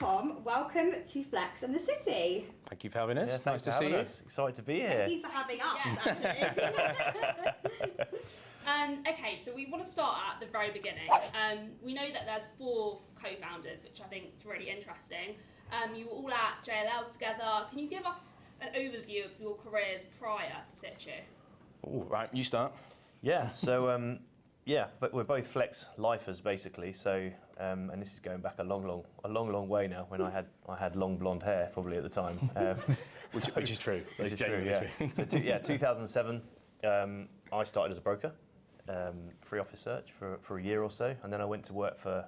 Tom, welcome to Flex and the City. Thank you for having us. Yeah, nice to see you. Excited to be here. Thank you for having us, actually. Okay, so we want to start at the very beginning. We know that there's 4 co-founders, which I think is really interesting. You were all at JLL together. Can you give us an overview of your careers prior to Situu? All right, you start. Yeah, so but we're both Flex lifers basically. So and this is going back a long way now. When I had long blonde hair probably at the time, which is true. Which is true. Yeah. So 2007. I started as a broker, free office search for a year or so, and then I went to work for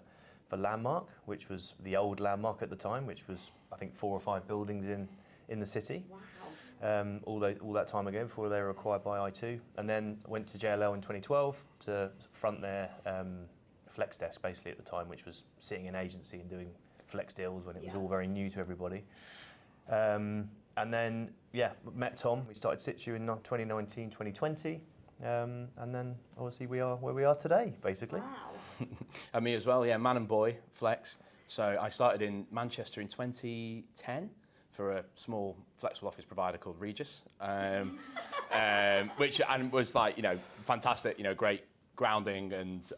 Landmark, which was the old Landmark at the time, which was I think 4 or 5 buildings in the city. Wow. All that time ago before they were acquired by I2, and then went to JLL in 2012 to front their flex desk basically at the time, which was sitting in agency and doing flex deals when it was all very new to everybody. And then met Tom. We started Situu in 2019, 2020, and then obviously we are where we are today basically. Wow. And me as well, yeah, man and boy, Flex. So I started in Manchester in 2010 for a small flexible office provider called Regis, which was like, fantastic, great grounding, and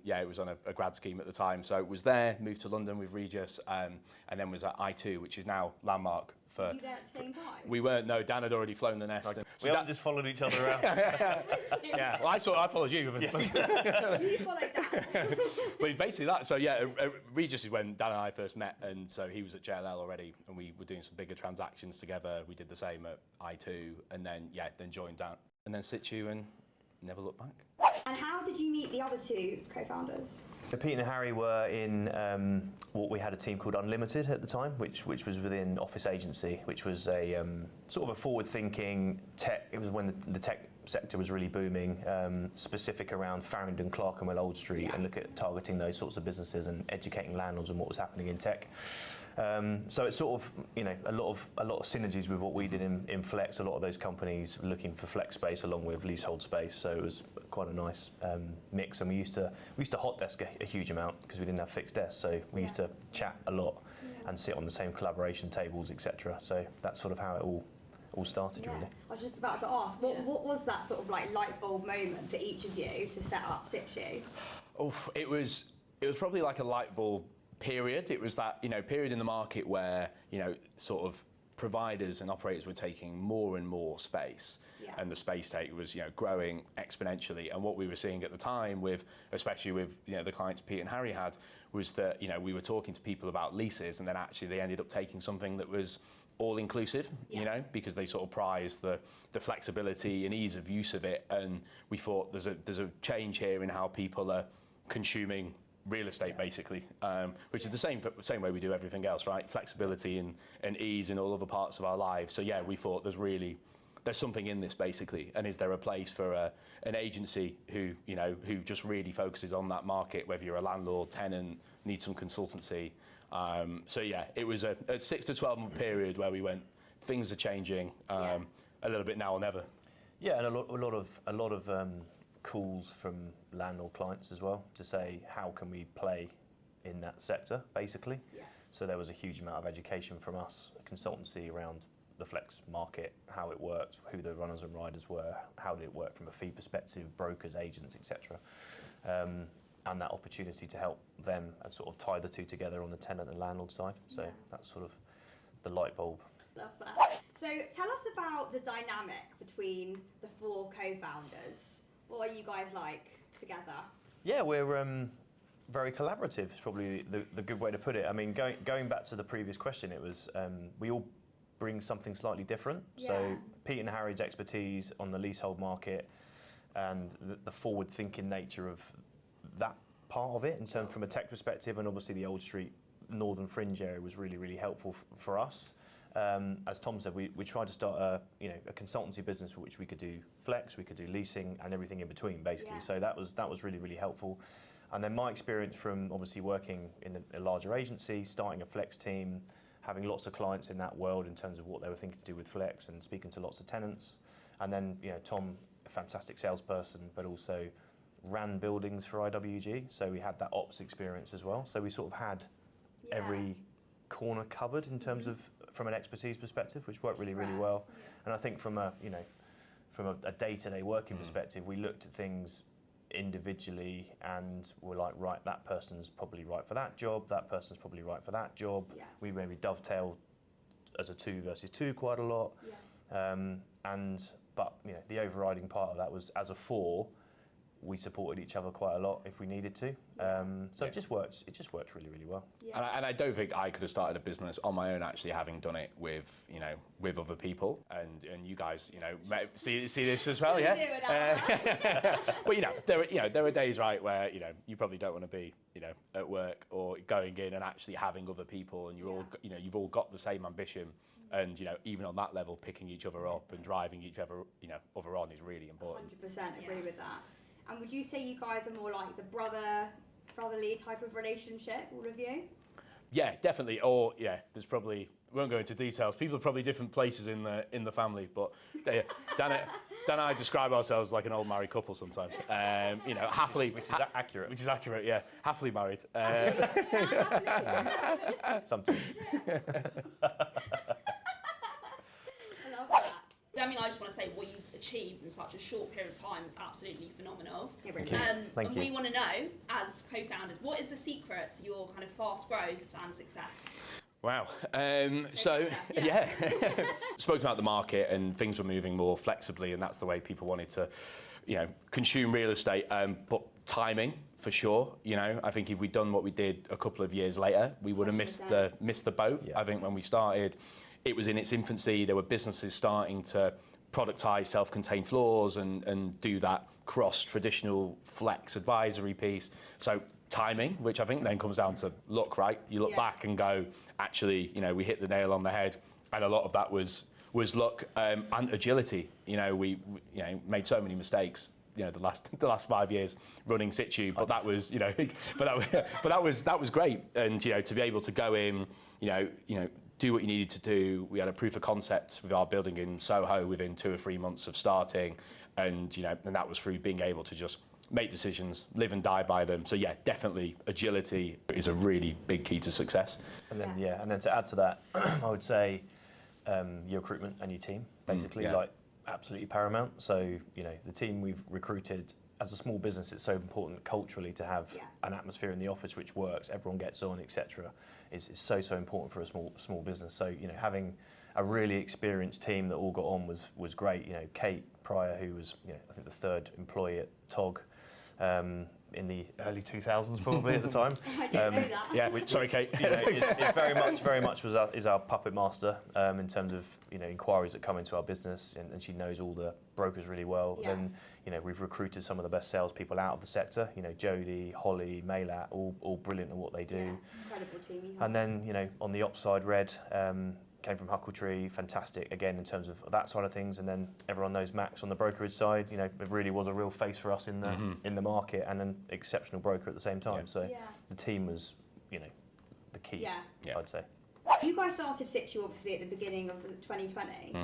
it was on a grad scheme at the time. So it was there, moved to London with Regis, and then was at I2, which is now Landmark. Were you there at the same time? We weren't, no, Dan had already flown the nest. We haven't just followed each other around. Yeah, well, I followed you. You followed Dan. But basically that, so Regis is when Dan and I first met, and so he was at JLL already, and we were doing some bigger transactions together. We did the same at I2, and then joined Dan, and then Situu, and never looked back. And how did you meet the other 2 co-founders? So Pete and Harry were in what we had a team called Unlimited at the time, which was within Office Agency, which was a sort of a forward-thinking tech. It was when the tech sector was really booming, specific around Farringdon, Clerkenwell, Old Street, and look at targeting those sorts of businesses and educating landlords on what was happening in tech. So it's sort of a lot of synergies with what we did in Flex. A lot of those companies were looking for flex space along with leasehold space. So it was quite a nice mix. And we used to hot desk a huge amount because we didn't have fixed desks. So we used to chat a lot and sit on the same collaboration tables, etc. So that's sort of how it all started really. I was just about to ask, what was that sort of like light bulb moment for each of you to set up Situu? Oh, it was probably like a light bulb period. It was that period in the market where sort of providers and operators were taking more and more space, and the space take was growing exponentially. And what we were seeing at the time, especially with the clients Pete and Harry had, was that we were talking to people about leases, and then actually they ended up taking something that was all inclusive, because they sort of prized the flexibility and ease of use of it. And we thought there's a change here in how people are consuming real estate basically, which is the same way we do everything else, right? Flexibility and ease in all other parts of our lives. So we thought there's something in this basically, and is there a place for an agency who just really focuses on that market, whether you're a landlord, tenant, need some consultancy. It was a 6 to 12 month period where we went, things are changing a little bit now or never. Yeah, and a lot of calls from landlord clients as well to say how can we play in that sector basically. So there was a huge amount of education from us, a consultancy around the flex market, how it worked, who the runners and riders were, how did it work from a fee perspective, brokers, agents, etc. And that opportunity to help them and sort of tie the 2 together on the tenant and landlord side. So that's sort of the light bulb. Love that. So tell us about the dynamic between the 4 co-founders. What are you guys like together? Yeah, we're very collaborative. Is probably the good way to put it. I mean, going back to the previous question, it was we all bring something slightly different. So Pete and Harry's expertise on the leasehold market and the forward-thinking nature of that part of it, in terms from a tech perspective, and obviously the Old Street Northern Fringe area was really helpful for us. As Tom said, we tried to start a consultancy business for which we could do flex, we could do leasing, and everything in between, basically. So that was really helpful. And then my experience from obviously working in a larger agency, starting a flex team, having lots of clients in that world in terms of what they were thinking to do with flex, and speaking to lots of tenants. And then Tom, a fantastic salesperson, but also ran buildings for IWG, so we had that ops experience as well. So we sort of had every corner covered in terms of from an expertise perspective, which worked really, really well. And I think from a day-to-day working perspective, we looked at things individually and we're like, right, that person's probably right for that job, that person's probably right for that job. Yeah. We maybe dovetail as a 2 versus 2 quite a lot. Yeah. But the overriding part of that was, as a 4, we supported each other quite a lot if we needed to. So it just worked really, really well. Yeah. And I don't think I could have started a business on my own, actually, having done it with other people. And you guys, see this as well, yeah. But there are days, right, where you probably don't want to be at work or going in and actually having other people, and you've all got the same ambition. And even on that level, picking each other up and driving each other on is really important. 100% agree with that. And would you say you guys are more like the brotherly type of relationship, all of you? Yeah, definitely. Or there's probably, we won't go into details. People are probably different places in the family, but Dan and I describe ourselves like an old married couple sometimes. Happily, which is accurate. Which is accurate, yeah. Happily married. Sometimes. I just want to say what you've achieved in such a short period of time is absolutely phenomenal. Thank you. We want to know, as co-founders, what is the secret to your kind of fast growth and success? Wow. Spoke about the market and things were moving more flexibly, and that's the way people wanted to, consume real estate. But timing, for sure. I think if we'd done what we did a couple of years later, we would have missed the boat. Yeah. I think when we started, it was in its infancy. There were businesses starting to productize self-contained floors and do that cross-traditional flex advisory piece. So timing, which I think then comes down to luck, right? You look back and go, actually, we hit the nail on the head, and a lot of that was luck and agility. We made so many mistakes. The last 5 years running Situu, but that was that was great. And to be able to go in, do what you needed to do. We had a proof of concept with our building in Soho within 2 or 3 months of starting, and and that was through being able to just make decisions, live and die by them. So definitely agility is a really big key to success. And then and then to add to that, I would say your recruitment and your team, basically, absolutely paramount. So the team we've recruited. As a small business, it's so important culturally to have an atmosphere in the office which works, everyone gets on, etc. is so important for a small business. So having a really experienced team that all got on was great. Kate Pryor, who was I think the 3rd employee at TOG in the early 2000s probably at the time. I didn't know that. Sorry, Kate. It's very much is our puppet master in terms of inquiries that come into our business, and she knows all the brokers really well. Yeah. And we've recruited some of the best salespeople out of the sector. Jodie, Holly, Maylat, all brilliant at what they do. Yeah, incredible team. And then on the ops side, Red came from Huckletree, fantastic again in terms of that side of things. And then everyone knows Max on the brokerage side. It really was a real face for us in the market, and an exceptional broker at the same time. So the team was the key. I'd say. You guys started Situu obviously at the beginning of 2020,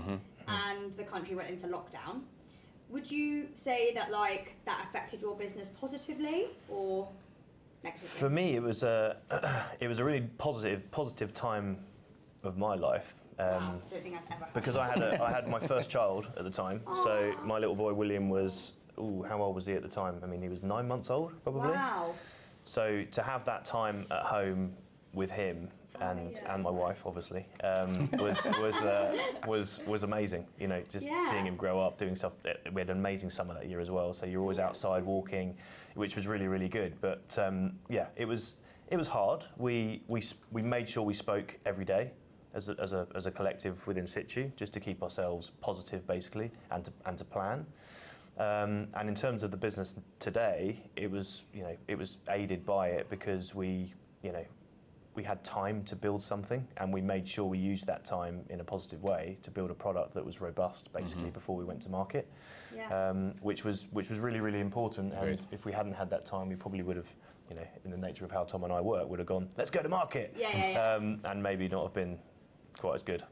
and the country went into lockdown. Would you say that that affected your business positively or negatively? For me, it was a really positive time of my life. Wow, I don't think I've ever. Because I had my first child at the time. Aww. So my little boy William was, how old was he at the time? I mean, he was 9 months old probably. Wow. So to have that time at home with him and my wife, obviously, was amazing. Seeing him grow up, doing stuff. We had an amazing summer that year as well. So you're always outside walking, which was really, really good. But it was hard. We made sure we spoke every day as a collective within Situu, just to keep ourselves positive, basically, and to plan. And in terms of the business today, it was aided by it because we had time to build something, and we made sure we used that time in a positive way to build a product that was robust, basically, before we went to market, which was really, really important. And if we hadn't had that time, we probably would have, in the nature of how Tom and I work, would have gone, let's go to market, and maybe not have been quite as good.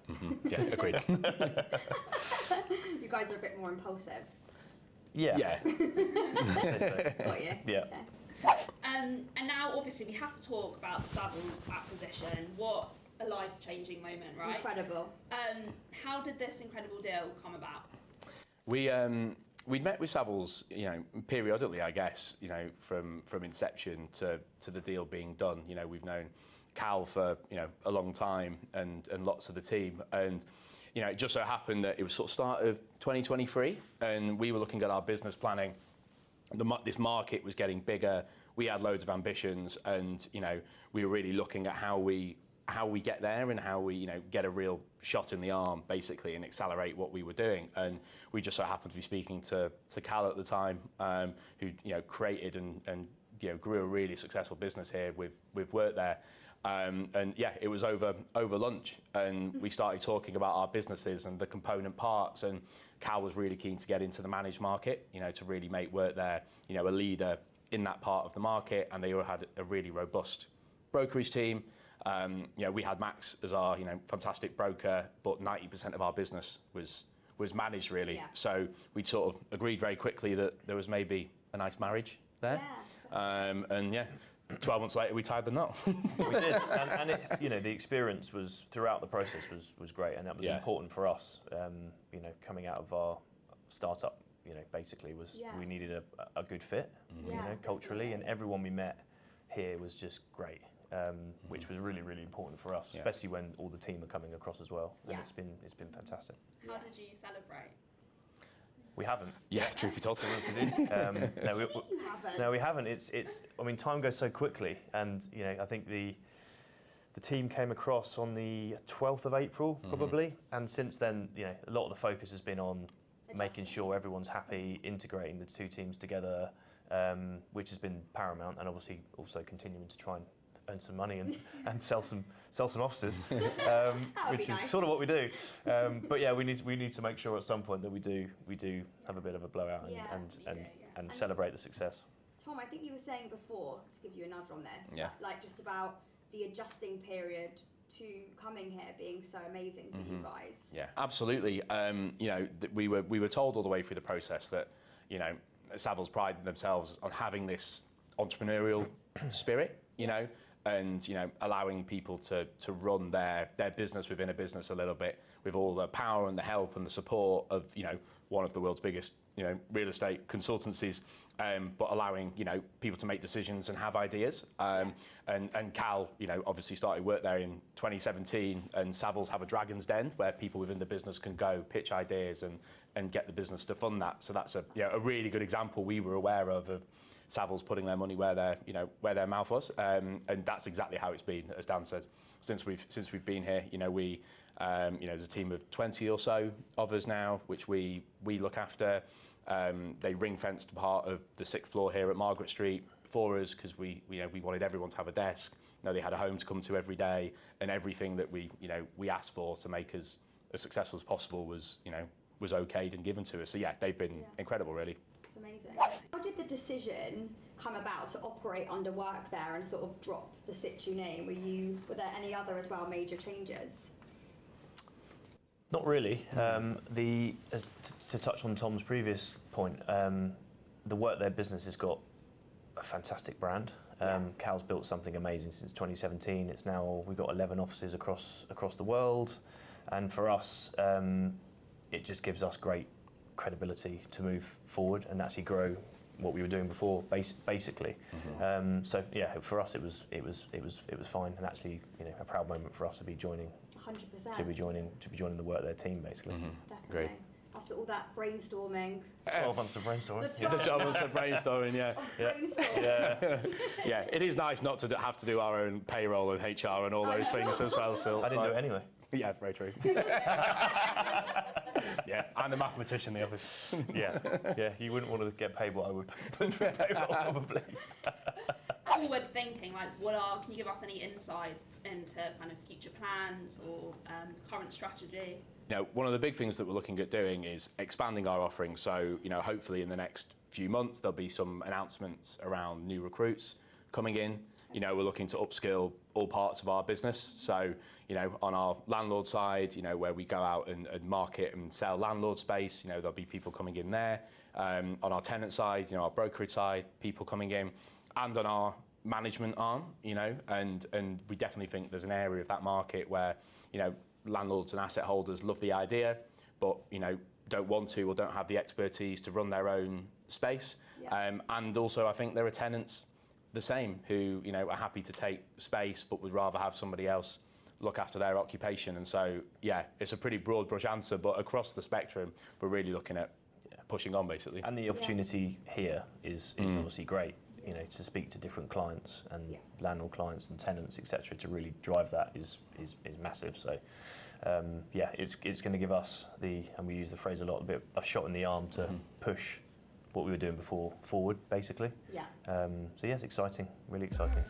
Yeah, agreed. You guys are a bit more impulsive. Yeah. Got you. Yeah. Okay. And now, obviously, we have to talk about the Savills acquisition. What a life-changing moment, right? Incredible. How did this incredible deal come about? We'd met with Savills, periodically, I guess, from inception to the deal being done. We've known Cal for, a long time and lots of the team. And, it just so happened that it was sort of start of 2023 and we were looking at our business planning. This market was getting bigger. We had loads of ambitions and, we were really looking at how we get there and how we, get a real shot in the arm, basically, and accelerate what we were doing. And we just so happened to be speaking to Cal at the time, who, created and grew a really successful business here with Workthere. And yeah, it was over lunch, and we started talking about our businesses and the component parts. And Cal was really keen to get into the managed market, to really make Workthere, a leader in that part of the market. And they all had a really robust brokerage team. We had Max as our, fantastic broker, but 90% of our business was managed really. Yeah. So we sort of agreed very quickly that there was maybe a nice marriage there. Yeah. And yeah, 12 months later we tied the knot. We did, and it's, the experience was throughout the process was great, and that was important for us. Coming out of our startup, basically we needed a good fit, culturally, and everyone we met here was just great. Which was really, really important for us, especially when all the team are coming across as well. And it's been fantastic. How did you celebrate? We haven't. Yeah, truth be told, no, we haven't. It's. I mean, time goes so quickly, and I think the team came across on the 12th of April probably, and since then, a lot of the focus has been on making sure everyone's happy, integrating the two teams together, which has been paramount, and obviously also continuing to try and earn some money and sell some offices, which is nice. Sort of what we do. But yeah, we need to make sure at some point that we do have a bit of a blowout and celebrate the success. Tom, I think you were saying before, to give you a nudge on this, like just about the adjusting period to coming here being so amazing for you guys. Yeah, absolutely. We were told all the way through the process that Savills prided themselves on having this entrepreneurial spirit, and allowing people to run their business within a business a little bit with all the power and the help and the support of one of the world's biggest real estate consultancies, but allowing people to make decisions and have ideas. And Cal obviously started Workthere in 2017, and Savills have a Dragon's Den where people within the business can go pitch ideas and get the business to fund that. So that's a really good example we were aware of Savills putting their money where their mouth was, and that's exactly how it's been, as Dan said, since we've been here. There's a team of 20 or so of us now, which we look after. They ring-fenced part of the 6th floor here at Margaret Street for us because we wanted everyone to have a desk. They had a home to come to every day, and everything that we asked for to make us as successful as possible was okayed and given to us. So yeah, they've been incredible, really. Amazing. How did the decision come about to operate under Workthere and sort of drop the Situu name? Were there any other as well major changes? Not really. To touch on Tom's previous point, the Workthere business has got a fantastic brand. Cal's built something amazing since 2017. It's now we've got 11 offices across the world, and for us, it just gives us great credibility to move forward and actually grow what we were doing before, basically. So yeah, for us it was fine, and actually a proud moment for us to be joining. 100%. To be joining the Workthere team, basically. Definitely. Great. After all that brainstorming. 12 months of brainstorming. The 12 months of brainstorming, yeah. It is nice not to have to do our own payroll and HR and all those things as well. So I didn't do it anyway. Yeah, very true. Yeah, I'm the mathematician in the office. Yeah, you wouldn't want to get paid what I would put through payroll, probably. Forward thinking, can you give us any insights into kind of future plans or current strategy? One of the big things that we're looking at doing is expanding our offering. So, hopefully in the next few months there'll be some announcements around new recruits coming in. We're looking to upskill all parts of our business. So, on our landlord side, where we go out and market and sell landlord space, there'll be people coming in there. On our tenant side, our brokerage side, people coming in. And on our management arm, you know, and we definitely think there's an area of that market where, you know, landlords and asset holders love the idea, but, you know, don't want to or don't have the expertise to run their own space. And also I think there are tenants the same who, you know, are happy to take space but would rather have somebody else look after their occupation. And so, yeah, it's a pretty broad brush answer, but across the spectrum, we're really looking at pushing on, basically. And the opportunity here is obviously great, you know, to speak to different clients and landlord clients and tenants, etc., to really drive that is massive. So, yeah, it's going to give us and we use the phrase a lot, a bit of a shot in the arm to push what we were doing before forward, basically. So yeah, it's exciting, really exciting.